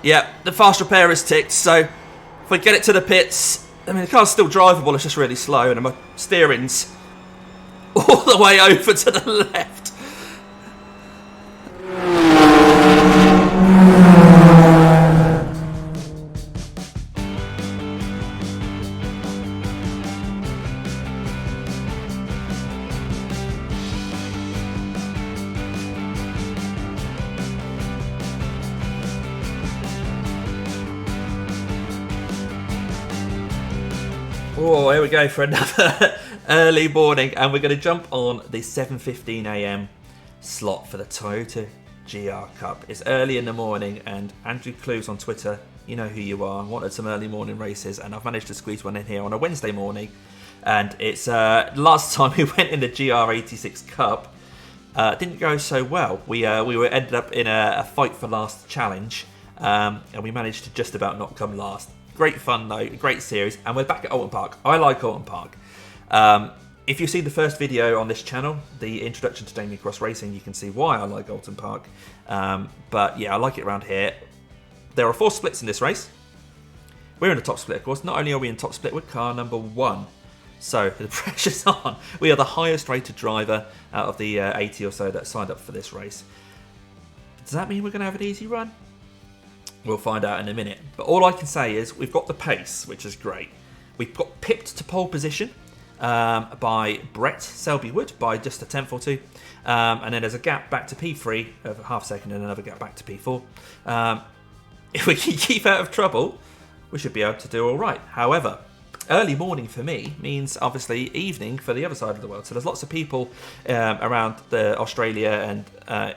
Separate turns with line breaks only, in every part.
Yeah, the fast repair is ticked, so if we get it to the pits, I mean, the car's still drivable, it's just really slow, and my steering's all the way over to the left. Oh, here we go for another early morning, and we're going to jump on the 7:15 a.m. slot for the Toyota GR Cup. It's early in the morning, and Andrew Clues on Twitter, you know who you are, wanted some early morning races, and I've managed to squeeze one in here on a Wednesday morning. And it's last time we went in the GR86 Cup, didn't go so well. We were ended up in a fight for last challenge, and we managed to just about not come last. Great fun though, great series, and we're back at Oulton Park. I like Oulton Park. If you've seen the first video on this channel, the introduction to Damien Cross Racing, you can see why I like Oulton Park. But yeah, I like it around here. There are 4 splits in this race. We're in the top split, of course. Not only are we in top split, we're car number 1. So the pressure's on. We are the highest rated driver out of the 80 or so that signed up for this race. Does that mean we're going to have an easy run? We'll find out in a minute. But all I can say is we've got the pace, which is great. We've got pipped to pole position by Brett Selby-Wood by just a tenth or two. And then there's a gap back to P3 of a half second and another gap back to P4. If we can keep out of trouble, we should be able to do all right. However, early morning for me means obviously evening for the other side of the world. So there's lots of people around the Australia and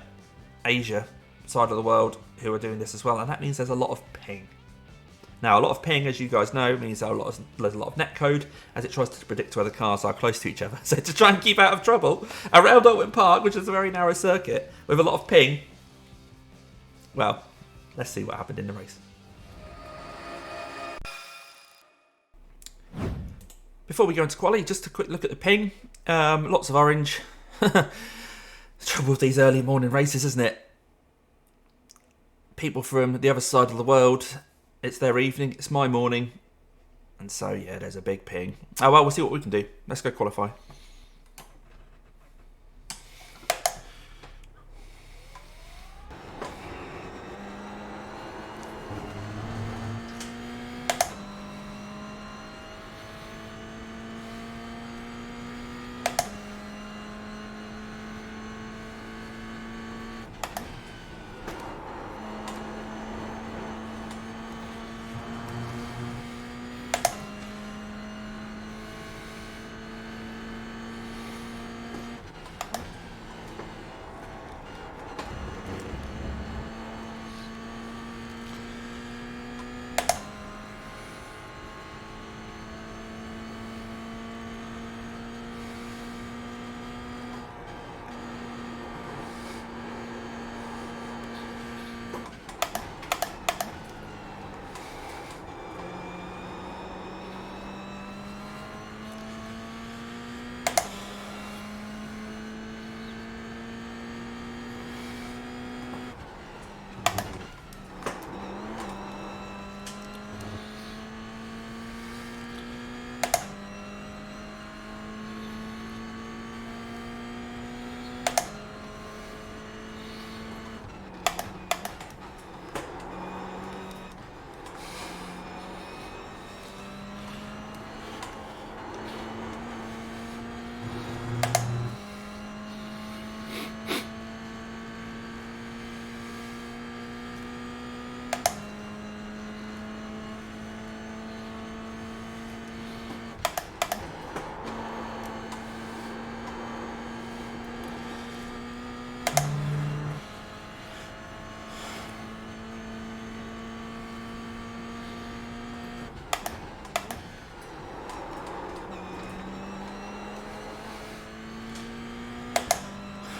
Asia side of the world who are doing this as well, and that means there's a lot of ping. Now, a lot of ping, as you guys know, means there's a lot of netcode as it tries to predict where the cars are close to each other. So to try and keep out of trouble around Oulton Park, which is a very narrow circuit with a lot of ping, well, let's see what happened in the race. Before we go into quali, just a quick look at the ping. Lots of orange. The trouble with these early morning races, isn't it? People from the other side of the world, it's their evening, it's my morning. And so, yeah, there's a big ping. Oh, well, we'll see what we can do. Let's go qualify.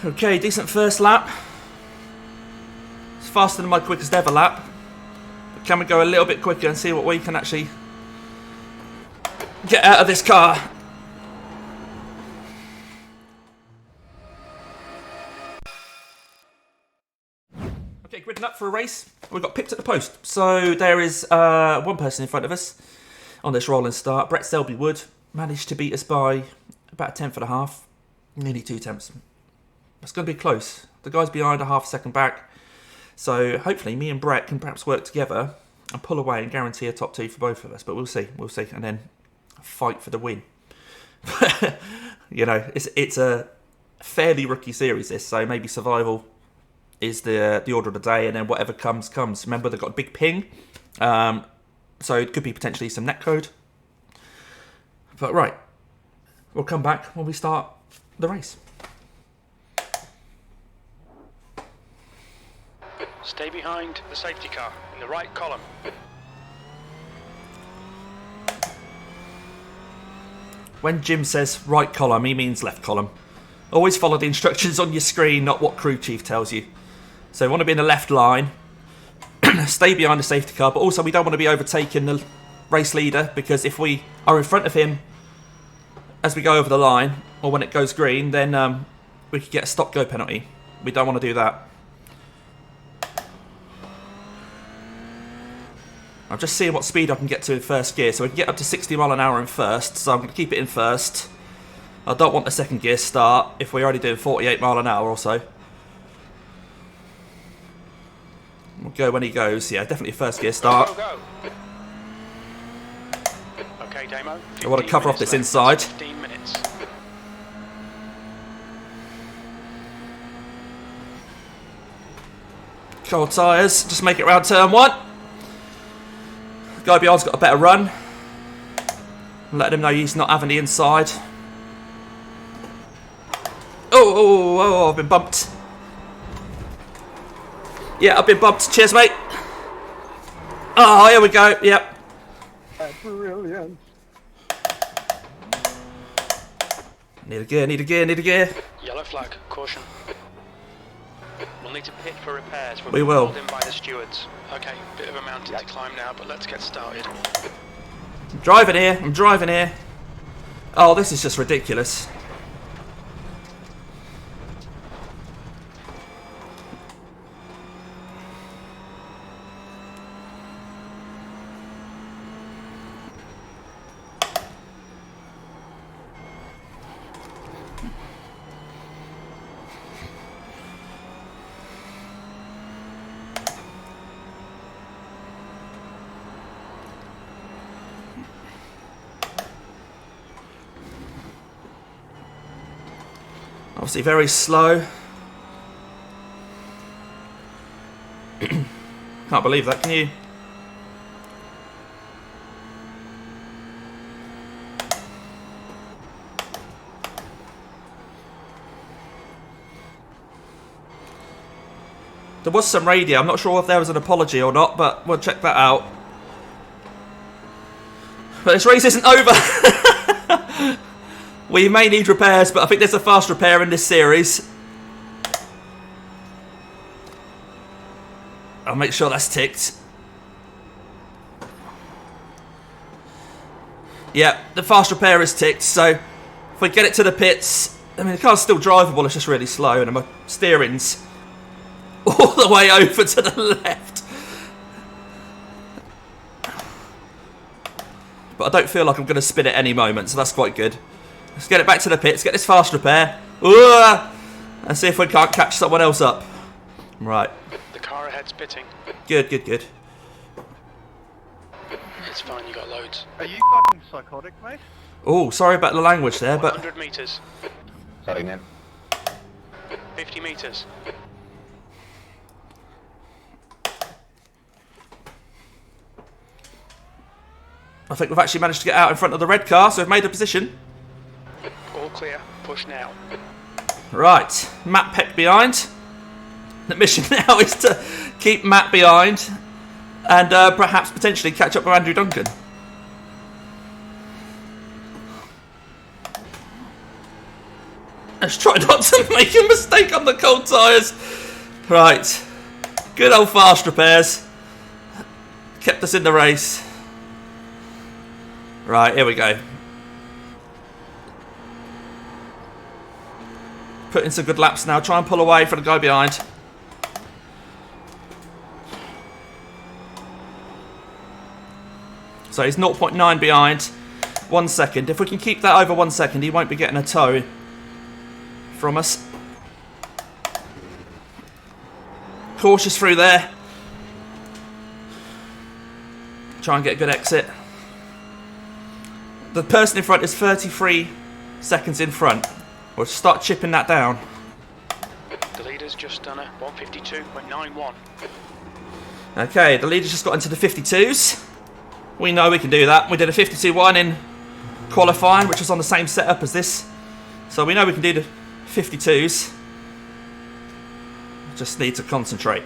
Okay, decent first lap. It's faster than my quickest ever lap. But can we go a little bit quicker and see what we can actually get out of this car? Okay, grid up for a race. We got pipped at the post. So there is one person in front of us on this rolling start. Brett Selby Wood managed to beat us by about a tenth and a half. Nearly 2 tenths. It's going to be close. The guy's behind a half a second back. So hopefully me and Brett can perhaps work together and pull away and guarantee a top 2 for both of us. But we'll see. We'll see. And then fight for the win. You know, it's a fairly rookie series, this. So maybe survival is the order of the day. And then whatever comes. Remember, they've got a big ping. So it could be potentially some netcode. But right. We'll come back when we start the race.
Stay behind the safety car in the right column.
When Jim says right column, he means left column. Always follow the instructions on your screen, not what crew chief tells you. So we want to be in the left line. Stay behind the safety car, but also we don't want to be overtaking the race leader, because if we are in front of him as we go over the line, or when it goes green, then we could get a stop-go penalty. We don't want to do that. I'm just seeing what speed I can get to in first gear. So we can get up to 60 mile an hour in first. So I'm going to keep it in first. I don't want the second gear start if we're already doing 48 mile an hour or so. We'll go when he goes. Yeah, definitely first gear start.
Go. Okay, Damo.
I want to cover off this inside.
15 minutes.
Cold tyres. Just make it round turn 1. Guy behind's got a better run. Let him know he's not having the inside. Oh, I've been bumped. Yeah, I've been bumped. Cheers, mate. Oh, here we go. Yep.
Brilliant.
Need a gear.
Yellow flag, caution. We'll need to pit for repairs.
We will.
Called in by the stewards. Okay, bit of a mountain to climb now, but let's get started.
I'm driving here. Oh, this is just ridiculous. Obviously very slow. Can't believe that, can you? There was some radio. I'm not sure if there was an apology or not, but we'll check that out. But this race isn't over. We may need repairs, but I think there's a fast repair in this series. I'll make sure that's ticked. Yeah, the fast repair is ticked, so if we get it to the pits... I mean, the car's still drivable, it's just really slow, and my steering's all the way over to the left. But I don't feel like I'm going to spin at any moment, so that's quite good. Let's get it back to the pits, get this fast repair. And see if we can't catch someone else up. Right.
The car ahead's pitting.
Good.
It's fine, you got loads.
Are you fucking psychotic, mate?
Oh, sorry about the language there, but...
100 metres.
Sorry, man.
50 metres.
I think we've actually managed to get out in front of the red car, so we've made a position.
All clear. Push now.
Right, Matt Peck behind. The mission now is to keep Matt behind and perhaps potentially catch up with Andrew Duncan. Let's try not to make a mistake on the cold tyres. Right, good old fast repairs. Kept us in the race. Right, here we go. Put in some good laps now. Try and pull away from the guy behind. So he's 0.9 behind. 1 second. If we can keep that over 1 second, he won't be getting a tow from us. Cautious through there. Try and get a good exit. The person in front is 33 seconds in front. We'll start chipping that down.
The leader's just done a 152.91.
Okay, the leader's just got into the 52s. We know we can do that. We did a 52.1 in qualifying, which was on the same setup as this. So we know we can do the 52s. Just need to concentrate.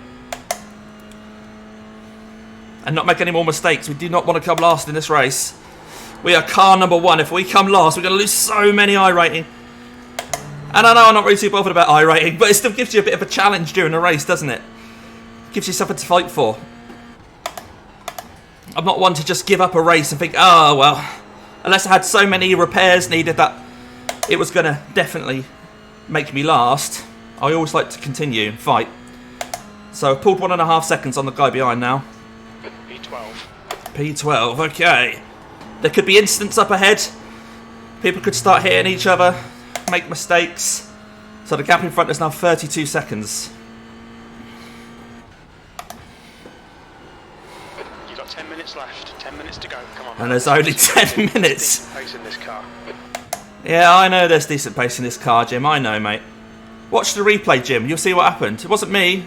And not make any more mistakes. We do not want to come last in this race. We are car number 1. If we come last, we're going to lose so many iRating. And I know I'm not really too bothered about iRating, but it still gives you a bit of a challenge during the race, doesn't it? Gives you something to fight for. I'm not one to just give up a race and think, oh, well, unless I had so many repairs needed that it was going to definitely make me last, I always like to continue and fight. So I've pulled 1.5 seconds on the guy behind now.
P12.
P12, okay. There could be incidents up ahead. People could start hitting each other, make mistakes. So the gap in front is now 32 seconds.
You've got 10 minutes left. 10 minutes to go. Come on.
And there's only 10 minutes.
Pace in this car.
Yeah, I know there's decent pace in this car, Jim. I know, mate. Watch the replay, Jim. You'll see what happened. It wasn't me.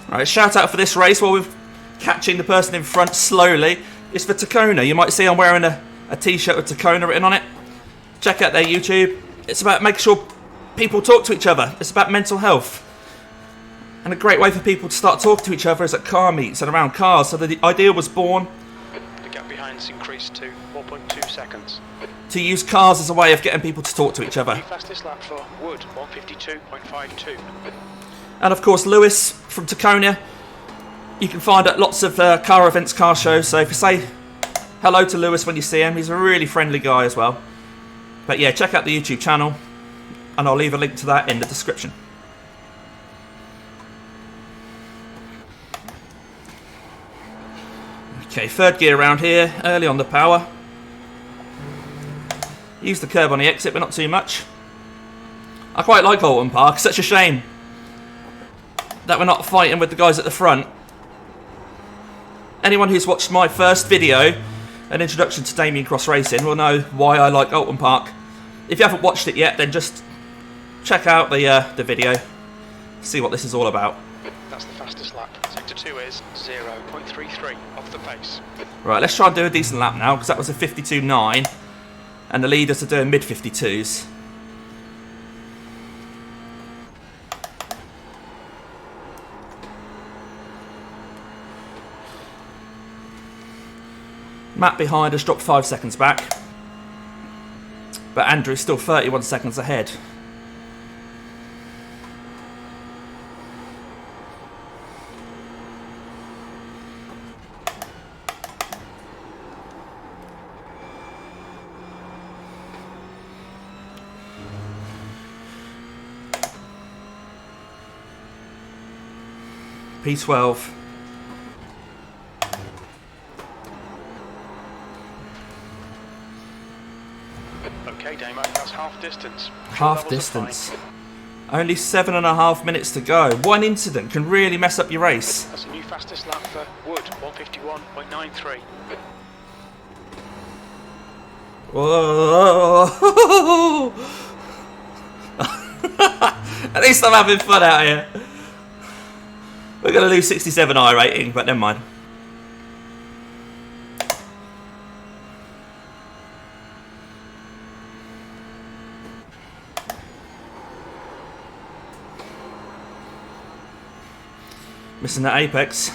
Alright, shout out for this race while we're catching the person in front slowly. It's for Tacona. You might see I'm wearing a t-shirt with Tacona written on it. Check out their YouTube. It's about making sure people talk to each other. It's about mental health. And a great way for people to start talking to each other is at car meets and around cars. So the idea was born.
The gap behind's increased to 4.2 seconds.
To use cars as a way of getting people to talk to each other.
The fastest lap for Wood, 152.52.
And of course, Lewis from Tacona, you can find at lots of car events, car shows. So if you say hello to Lewis when you see him, he's a really friendly guy as well. But yeah, check out the YouTube channel, and I'll leave a link to that in the description. Okay, third gear around here, early on the power. Use the curb on the exit, but not too much. I quite like Oulton Park. Such a shame that we're not fighting with the guys at the front. Anyone who's watched my first video, an introduction to Damien Cross Racing, will know why I like Oulton Park. If you haven't watched it yet, then just check out the video, see what this is all about.
That's the fastest lap. Sector 2 is 0.33 off the pace.
Right, let's try and do a decent lap now, because that was a 52.9, and the leaders are doing mid-52s. Matt behind has dropped 5 seconds back, but Andrew's still 31 seconds ahead. P12.
Okay, Damo, that's half distance.
Half distance. Only 7.5 minutes to go. One incident can really mess up your race.
That's a new fastest lap for Wood, 151.93.
Whoa! At least I'm having fun out here. We're going to lose 67 iRating, but never mind. Missing that apex.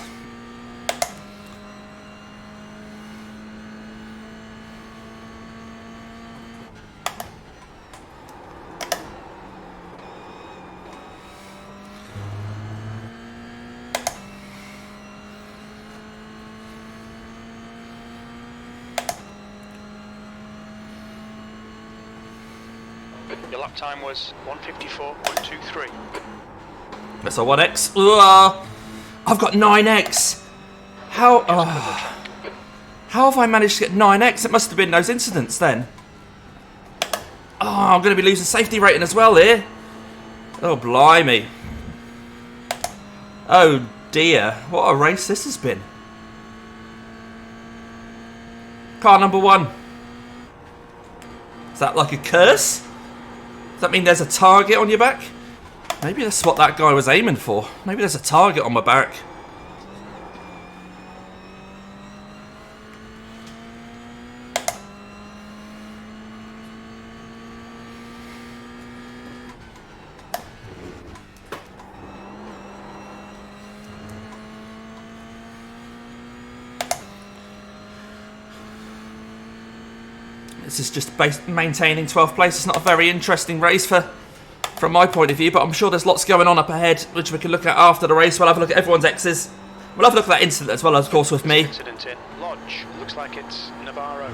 Your lap time was 154.23.
That's a 1x. Ugh. I've got 9x. How have I managed to get 9x? It must have been those incidents then. Oh, I'm going to be losing safety rating as well here. Oh, blimey. Oh, dear. What a race this has been. Car number 1. Is that like a curse? Does that mean there's a target on your back? Maybe that's what that guy was aiming for. Maybe there's a target on my back. This is just maintaining 12th place. It's not a very interesting race from my point of view, but I'm sure there's lots going on up ahead, which we can look at after the race. We'll have a look at everyone's X's. We'll have a look at that incident as well, of course, with me.
Incident in Lodge. Looks like it's Navarro.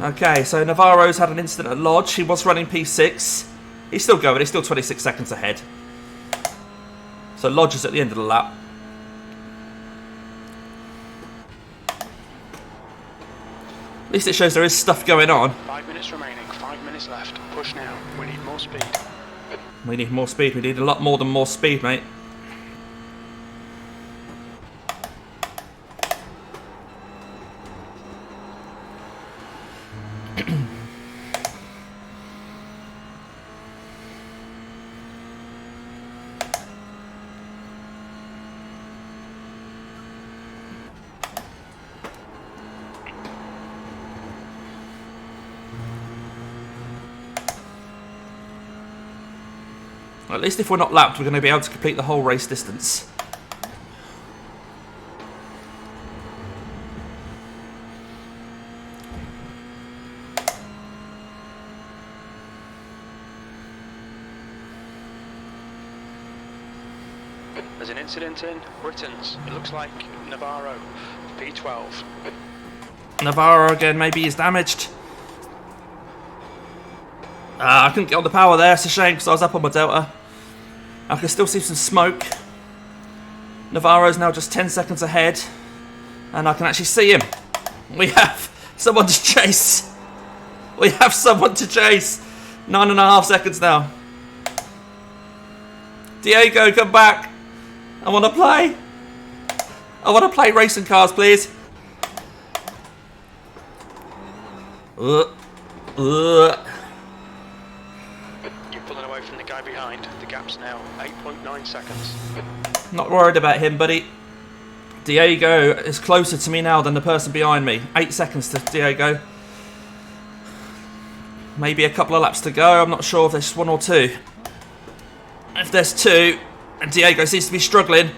Okay, so Navarro's had an incident at Lodge. He was running P6. He's still going. He's still 26 seconds ahead. So Lodge is at the end of the lap. At least it shows there is stuff going on.
5 minutes remaining. 5 minutes left. Push now. We need more speed.
We need more speed. We need a lot more than more speed, mate. At least if we're not lapped, we're going to be able to complete the whole race distance.
There's an incident in Britain's. It looks like Navarro. P12.
Navarro again, maybe he's damaged. I couldn't get on the power there, it's a shame because I was up on my delta. I can still see some smoke. Navarro's now just 10 seconds ahead. And I can actually see him. We have someone to chase. We have someone to chase. 9.5 seconds now. Diego, come back. I want to play. I want to play racing cars, please.
You're pulling away from the guy behind. The gap's now 8.9 seconds.
Not worried about him, buddy. Diego is closer to me now than the person behind me. 8 seconds to Diego. Maybe a couple of laps to go. I'm not sure if there's one or two. If there's two, and Diego seems to be struggling,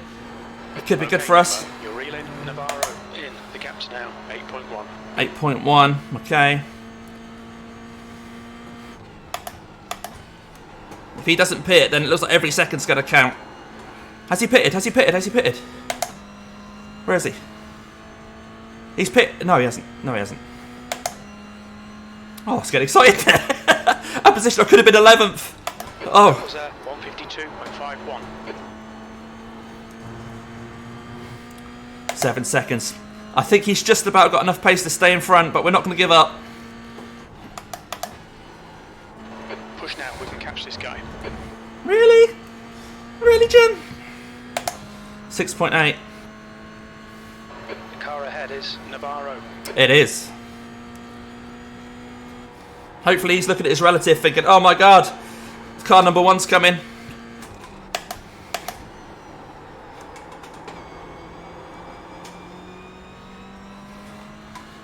it could be good for us.
You're reeling Navarro in. The gap's now 8.1.
8.1, okay. If he doesn't pit, then it looks like every second's going to count. Has he pitted? Has he pitted? Has he pitted? Where is he? He's pit. No, he hasn't. No, he hasn't. Oh, I was getting excited there. Our position, I could have been 11th. Oh.
That was 152.51.
7 seconds. I think he's just about got enough pace to stay in front, but we're not going to give up.
Push now, we can catch this guy.
Really? Really, Jim? 6.8.
The car ahead is Navarro.
It is. Hopefully he's looking at his relative thinking, oh my god, car number one's coming.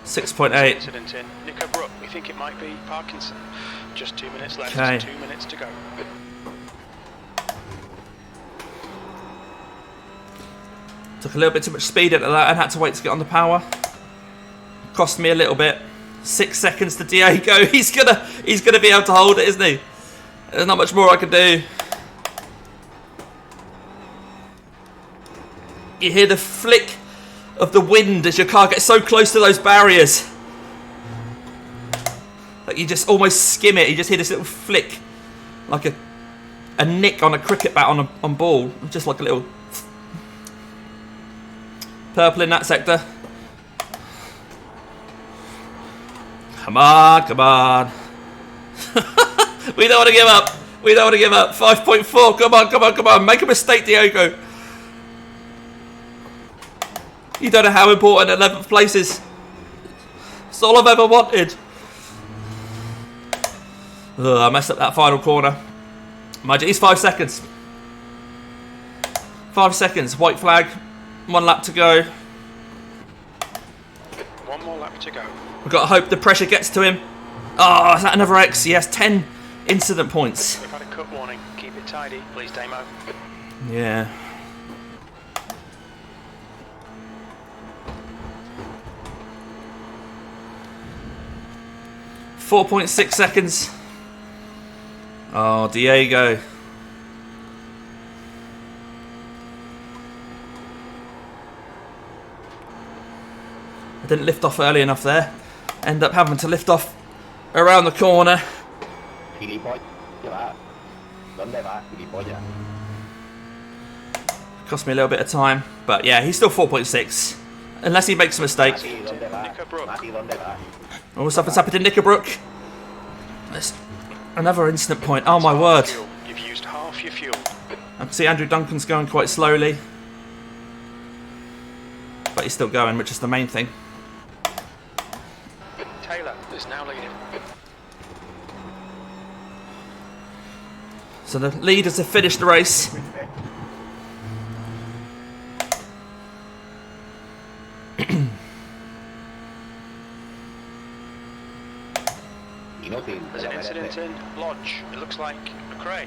.8.
Incident in Nico Brook. We think it might be Parkinson. Just 2 minutes left.
Okay.
2 minutes to go.
Took a little bit too much speed into that and had to wait to get on the power. Cost me a little bit. 6 seconds to Diego. He's gonna be able to hold it, isn't he? There's not much more I can do. You hear the flick of the wind as your car gets so close to those barriers. Like you just almost skim it. You just hear this little flick, like a nick on a cricket bat on ball. Just like a little purple in that sector. Come on, come on. We don't want to give up. We don't want to give up. 5.4. Come on, come on, come on. Make a mistake, Diogo. You don't know how important 11th place is. It's all I've ever wanted. Ugh, I messed up that final corner. Mind you, it's 5 seconds. 5 seconds. White flag. 1 lap to go.
1 more lap to go.
We've got to hope the pressure gets to him. Oh, is that another X? Yes, 10 incident points.
We've had a cut warning. Keep it tidy, please, Damo.
Yeah. .6 seconds. Oh, Diego. I didn't lift off early enough there. End up having to lift off around the corner. Cost me a little bit of time, but yeah, he's still 4.6. Unless he makes a mistake. Oh, something's happened in Knickerbrook. There's another incident point. Oh my word.
You've used half your fuel.
I can see Andrew Duncan's going quite slowly. But he's still going, which is the main thing.
Taylor is now leading.
So the leaders have finished the race.
There's an incident in Lodge. It looks like McRae.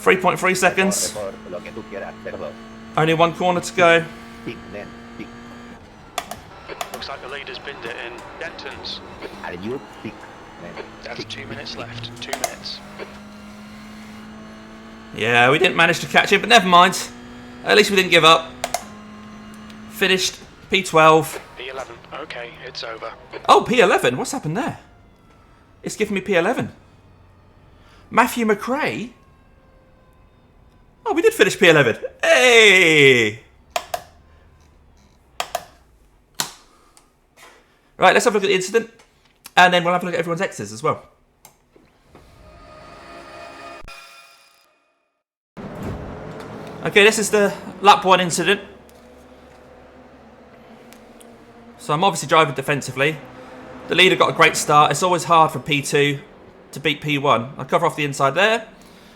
.3 seconds. Only 1 corner to go.
Looks like the leader's binned it in Denton's. That's 2 minutes left. 2 minutes.
Yeah, we didn't manage to catch him, but never mind. At least we didn't give up. Finished P12.
P11. Okay, it's over.
Oh, P11. What's happened there? It's giving me P11. Matthew McRae? Oh, we did finish P11. Hey! Right, let's have a look at the incident. And then we'll have a look at everyone's X's as well. Okay, this is the lap 1 incident. So I'm obviously driving defensively. The leader got a great start. It's always hard for P2 to beat P1. I cover off the inside there.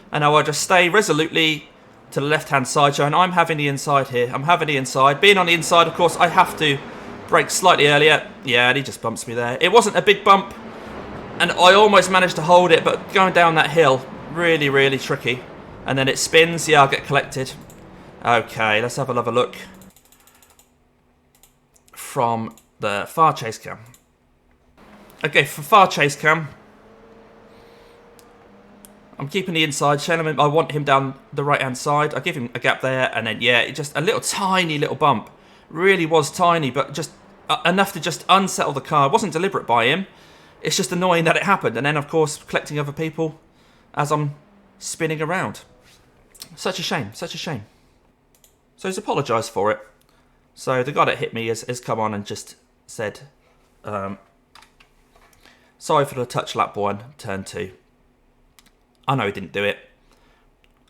And now I just stay resolutely to the left-hand side, showing I'm having the inside here. I'm having the inside. Being on the inside, of course, I have to brake slightly earlier. Yeah, and he just bumps me there. It wasn't a big bump. And I almost managed to hold it, but going down that hill, really, really tricky. And then it spins. Yeah, I'll get collected. Okay, let's have another look from the far chase cam. Okay, for far chase cam, I'm keeping the inside, showing him I want him down the right-hand side. I give him a gap there, and then, yeah, just a little tiny little bump. Really was tiny, but just enough to just unsettle the car. It wasn't deliberate by him. It's just annoying that it happened. And then, of course, collecting other people as I'm spinning around. Such a shame, such a shame. So he's apologised for it. So the guy that hit me has come on and just said, sorry for the touch lap 1, turn 2. I know he didn't do it.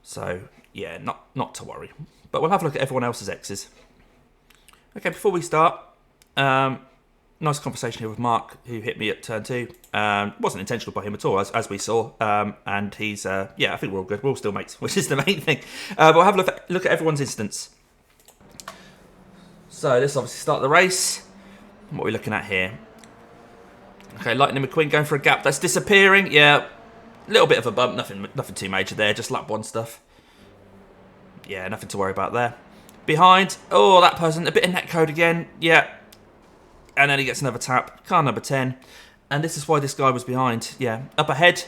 So, yeah, not to worry. But we'll have a look at everyone else's X's. Okay, before we start, nice conversation here with Mark, who hit me at turn 2. Wasn't intentional by him at all, as we saw. And he's, yeah, I think we're all good. We're all still mates, which is the main thing. But we'll have a look at everyone's instance. So this obviously start the race. What are we looking at here? Okay, Lightning McQueen going for a gap that's disappearing. Yeah, a little bit of a bump. Nothing too major there. Just lap 1 stuff. Yeah, nothing to worry about there. Behind. Oh, that person. A bit of netcode again. Yeah. And then he gets another tap. Car number 10. And this is why this guy was behind. Yeah. Up ahead.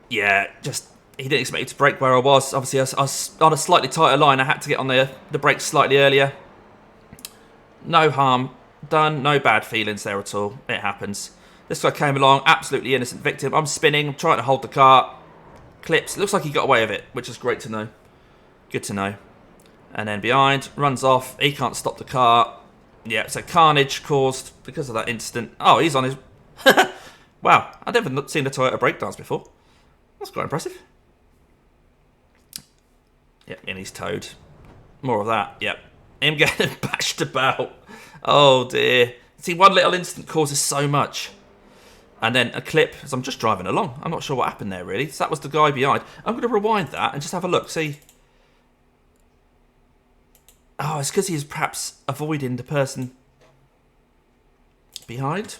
Yeah, just he didn't expect me to brake where I was. Obviously, I was on a slightly tighter line. I had to get on the brakes slightly earlier. No harm done, no bad feelings there at all. It happens. This guy came along, absolutely innocent victim. I'm spinning, I'm trying to hold the car. Clips. Looks like he got away with it, which is great to know. Good to know. And then behind, runs off. He can't stop the car. Yeah, so carnage caused because of that incident. Oh, he's on his... Wow, I've never seen a Toyota breakdance before. That's quite impressive. Yep, and he's towed. More of that, yep. Him getting bashed about. Oh dear. See, one little incident causes so much. And then a clip as I'm just driving along. I'm not sure what happened there, really. So that was the guy behind. I'm going to rewind that and just have a look. See. Oh, it's because he's perhaps avoiding the person behind.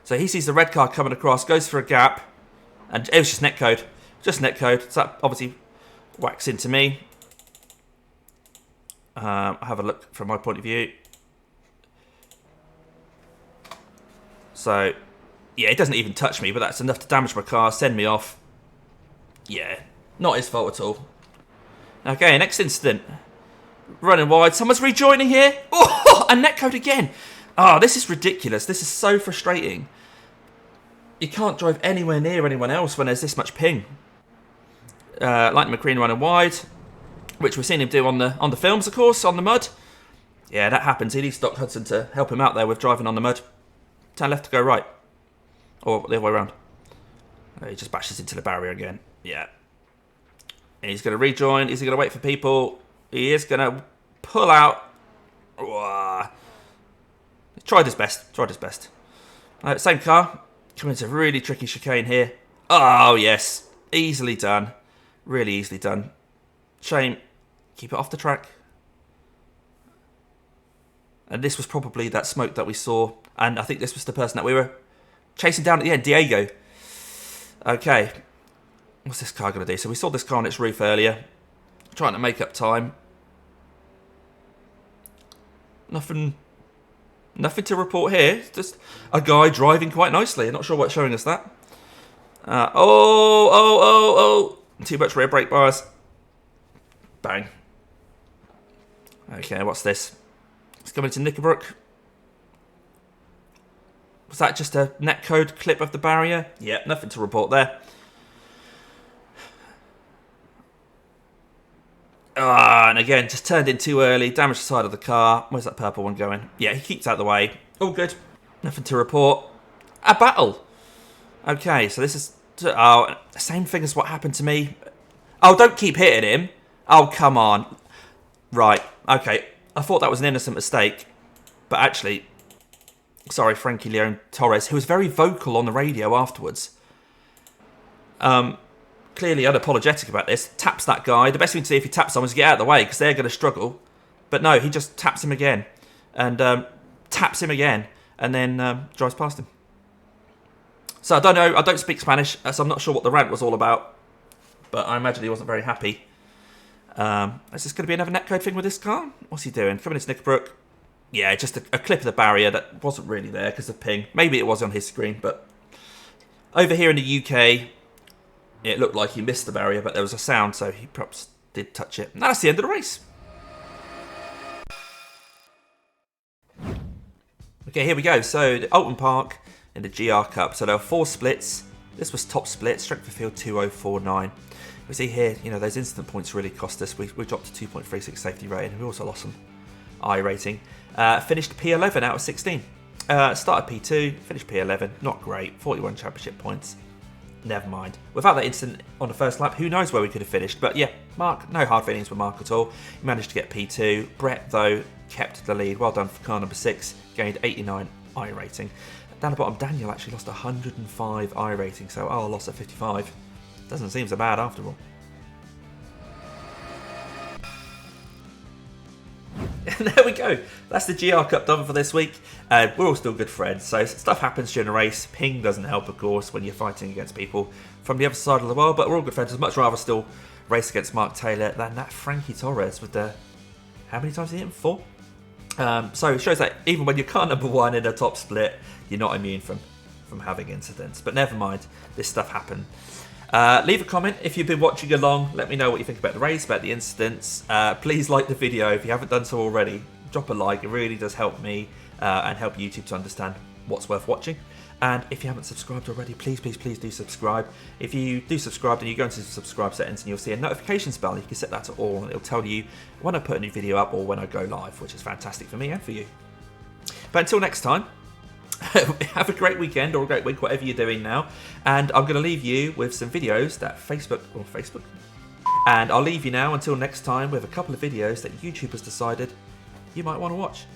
So he sees the red car coming across, goes for a gap. And it was just netcode. Just netcode. So that obviously whacks into me. I'll have a look from my point of view. So, yeah, it doesn't even touch me, but that's enough to damage my car, send me off. Yeah, not his fault at all. Okay, next incident. Running wide. Someone's rejoining here. Oh, a netcode again. Oh, this is ridiculous. This is so frustrating. You can't drive anywhere near anyone else when there's this much ping. Lightning McQueen running wide, which we've seen him do on the films, of course, on the mud. Yeah, that happens. He needs Doc Hudson to help him out there with driving on the mud. Turn left to go right. Or the other way around. He just bashes into the barrier again. Yeah. And he's going to rejoin. Is he going to wait for people? He is going to pull out. He tried his best. Tried his best. Same car. Coming into a really tricky chicane here. Oh, yes. Easily done. Really easily done. Shame. Keep it off the track. And this was probably that smoke that we saw. And I think this was the person that we were chasing down at the end. Diego. Okay. What's this car going to do? So we saw this car on its roof earlier. Trying to make up time. Nothing to report here. Just a guy driving quite nicely. I'm not sure what's showing us that. Oh. Too much rear brake bars. Bang. Okay, what's this? It's coming to Knickerbrook. Was that just a netcode clip of the barrier? Yeah, nothing to report there. And again, just turned in too early, damaged the side of the car. Where's that purple one going? Yeah, he keeps out of the way. All good. Nothing to report. A battle. Okay, so this is... Oh, same thing as what happened to me. Oh, don't keep hitting him. Oh, come on. Right, okay. I thought that was an innocent mistake. But actually... Sorry, Frankie Leon Torres, who was very vocal on the radio afterwards. Clearly unapologetic about this. Taps that guy. The best thing to do if you tap someone is get out of the way because they're going to struggle. But no, he just taps him again. And taps him again. And then drives past him. So I don't know. I don't speak Spanish, so I'm not sure what the rant was all about. But I imagine he wasn't very happy. Is this going to be another netcode thing with this car? What's he doing? Coming into Knickerbrook. Yeah, just a clip of the barrier that wasn't really there because of ping. Maybe it was on his screen, but... Over here in the UK... It looked like he missed the barrier, but there was a sound, so he perhaps did touch it. And that's the end of the race. Okay, here we go. So, the Oulton Park in the GR Cup. So, there were 4 splits. This was top split, strength of field 2049. We see here, you know, those incident points really cost us. We dropped to 2.36 safety rating. We also lost some iRacing. Finished P11 out of 16. Started P2, finished P11. Not great. 41 championship points. Never mind. Without that incident on the first lap, who knows where we could have finished. But yeah, Mark, no hard feelings with Mark at all. He managed to get P2. Brett, though, kept the lead. Well done for car number 6. Gained 89 I rating. Down the bottom, Daniel actually lost 105 I rating. So, lost at 55. Doesn't seem so bad after all. And there we go. That's the GR Cup done for this week. We're all still good friends, so stuff happens during a race. Ping doesn't help, of course, when you're fighting against people from the other side of the world, but we're all good friends. I'd much rather still race against Mark Taylor than that Frankie Torres with the... How many times did he hit him? 4? So it shows that even when you're car number 1 in a top split, you're not immune from having incidents. But never mind, this stuff happened. Leave a comment if you've been watching along. Let me know what you think about the race, about the incidents. Please like the video if you haven't done so already. Drop a like, it really does help me and help YouTube to understand what's worth watching. And if you haven't subscribed already, please do subscribe. If you do subscribe, then you go into the subscribe settings and you'll see a notifications bell. You can set that to all and it'll tell you when I put a new video up or when I go live, which is fantastic for me and for you. But until next time, have a great weekend or a great week, whatever you're doing now. And I'm going to leave you with some videos that Facebook. And I'll leave you now until next time with a couple of videos that YouTube has decided you might want to watch.